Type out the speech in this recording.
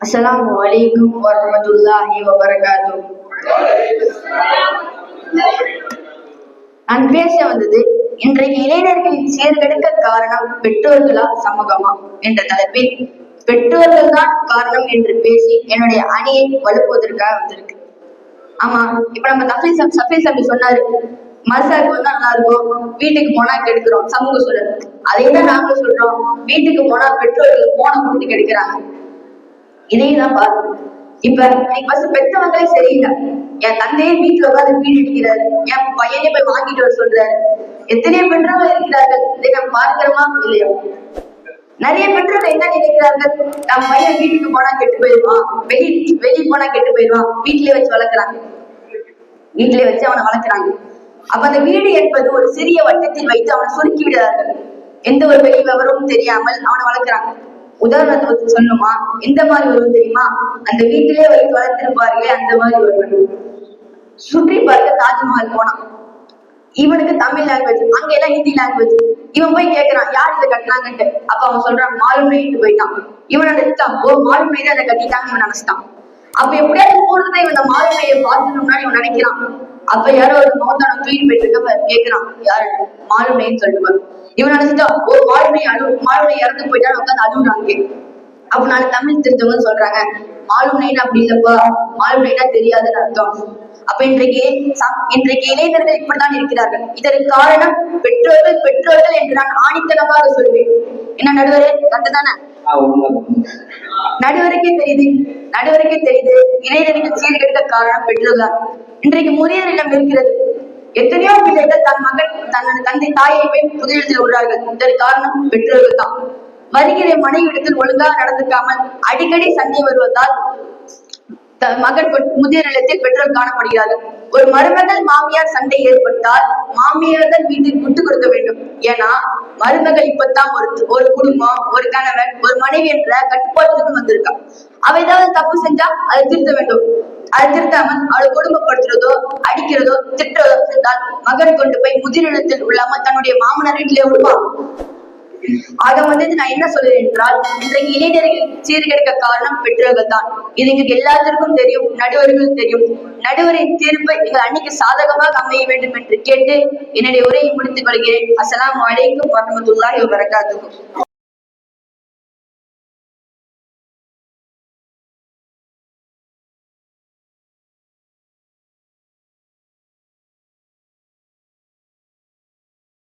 அஸ்ஸலாமு அலைக்கும் வரஹ்மத்துல்லாஹி வபரகாத்துஹு. நான் பேச வந்தது இன்றைக்கு இளைஞர்களின் சீர்கெடுக்க காரணம் பெற்றோர்களா சமூகமா என்ற தலைப்பில் பெற்றோர்கள் தான் காரணம் என்று பேசி என்னுடைய அணியை வலுப்புவதற்காக வந்திருக்கு. ஆமா, இப்ப நம்ம சஃபீல் சபி சொன்னாரு, மசாக்கு வந்தா நல்லா இருக்கும், வீட்டுக்கு போனா கெடுக்கிறோம் சமூக சூழல். அதே தான் நாங்களும் சொல்றோம், வீட்டுக்கு போனா பெற்றோர்கள் போனை கொடுத்து கெடுக்கிறாங்க. இதையும் பாரு. இப்ப இன்னைக்கு பஸ் பெற்றவங்களே சரியில்லை. என் தந்தையே வீட்டுல உட்காந்து வீடு அடிக்கிறாரு, என் பையனே போய் வாங்கிட்டு வர சொல்றாரு. எத்தனையோ பெற்றோர்கள் இருக்கிறார்கள், இதை நம்ம பார்க்கிறோமா இல்லையா? நிறைய பெற்றோர்கள் என்ன நினைக்கிறார்கள், நம்ம பையன் வீட்டுக்கு போனா கெட்டு போயிடுவான், வெளியே போனா கெட்டு போயிடுவான், வீட்டிலே வச்சு வளர்க்குறாங்க. வீட்டிலே வச்சு அவனை வளர்க்குறாங்க. அப்ப அந்த வீடு என்பது ஒரு சிறிய வட்டத்தில் வைத்து அவனை சுருக்கி விடுறார்கள். எந்த ஒரு வெளி விவரமும் தெரியாமல் அவனை வளர்க்குறாங்க. உதாரணத்துக்கு சொல்லணுமா, எந்த மாதிரி வருவது தெரியுமா? அந்த வீட்டிலே வைத்து வளர்த்திருப்பார்களே அந்த மாதிரி வருவது. சுற்றி பார்க்க தாஜ்மஹால் போனான். இவனுக்கு தமிழ் லாங்குவேஜ், அங்க எல்லாம் ஹிந்தி லாங்குவேஜ். இவன் போய் கேட்கிறான், யார் இதை கட்டினாங்கன்ட்டு. அப்ப அவன் சொல்றான், மாலும் நைட்டு போயிட்டான். இவன் நினைச்சான், ஓ மாலும் நை தான் அதை கட்டிட்டாங்க இவன் நினைச்சிட்டான். அப்ப எப்படியாவது போறதுதான் இவன் இந்த மாலும் நையை பார்த்துட்டோம்னா இவன் நினைக்கிறான். அப்ப யாரோ ஒரு மோத்தான தூக்கி போயிட்டு இருக்க கேட்கிறான், யாரு மாலும் நைன்னு சொல்லுவார். இவன் நினைச்சிட்டா, ஓ மாலுனை மாலுனை இறந்து போயிட்டான்னு உட்காந்து அழுகுறாங்க. அப்ப நாலு தமிழ் தெரிஞ்சவங்க சொல்றாங்க, மாலுனைன்னு அப்படி இல்லப்பா, மாலுனைனா தெரியாதுன்னு அர்த்தம். அப்ப இன்றைக்கு இளைஞர்கள் இப்படித்தான் இருக்கிறார்கள். இதற்கு காரணம் பெற்றோர்கள் என்று நான் ஆணித்தனமாக சொல்வேன். என்ன நடுவரே, கரெக்ட் தானே? நடுவருக்கே தெரியுது இளைஞர்கள் சீர்கெடுக்க காரணம் பெற்றோர்கள். இன்றைக்கு முதியோரிடம் இருக்கிறது. எத்தனையோ பிள்ளைகள் தன் தந்தை தாயை போய் புதியத்தில் விடுறார்கள். இதற்கு காரணம் பெற்றோர்கள் தான். வருகிற மனைவிடத்தில் ஒழுங்காக நடந்துக்காமல் அடிக்கடி சண்டை வருவதால் மகன் முதியோர் இல்லத்தில் பெற்றோர் காணப்படுகிறார்கள். ஒரு மருமகள் மாமியார் சண்டை ஏற்பட்டால் மாமியார் தான் வீட்டுக்கு விட்டு கொடுக்க வேண்டும். ஏன்னா மருமகள் இப்பதான் ஒரு குடும்பம், ஒரு கணவன், ஒரு மனைவி என்ற கட்டுப்பாட்டுக்கு வந்திருக்கா. அவ ஏதாவது தப்பு செஞ்சா அதை திருத்த வேண்டும். அதை திருத்தாமல் அவளை கொடுமைப்படுத்துறதோ அடிக்கிறதோ திட்டுறதோ சென்றால் மகன் கொண்டு போய் முதிர் இல்லத்தில் உள்ளாம தன்னுடைய மாமனார் வீட்டிலே விடுவான். ஆக நான் என்ன சொல்றேன் என்றால், இன்றைக்கு இளைஞர்கள் சீர்கெடுக்க காரணம் பெற்றோர்கள் தான். இது எங்களுக்கு எல்லாத்திற்கும் தெரியும், நடுவர்கள் தெரியும். நடுவரின் தீர்ப்பு எங்கள் அன்னைக்கு சாதகமாக அமைய வேண்டும் என்று கேட்டு என்னுடைய உரையை முடித்துக் கொள்கிறேன். அஸ்ஸலாமு அலைக்கும் வரஹ்மத்துல்லாஹி வபரகாத்துஹு.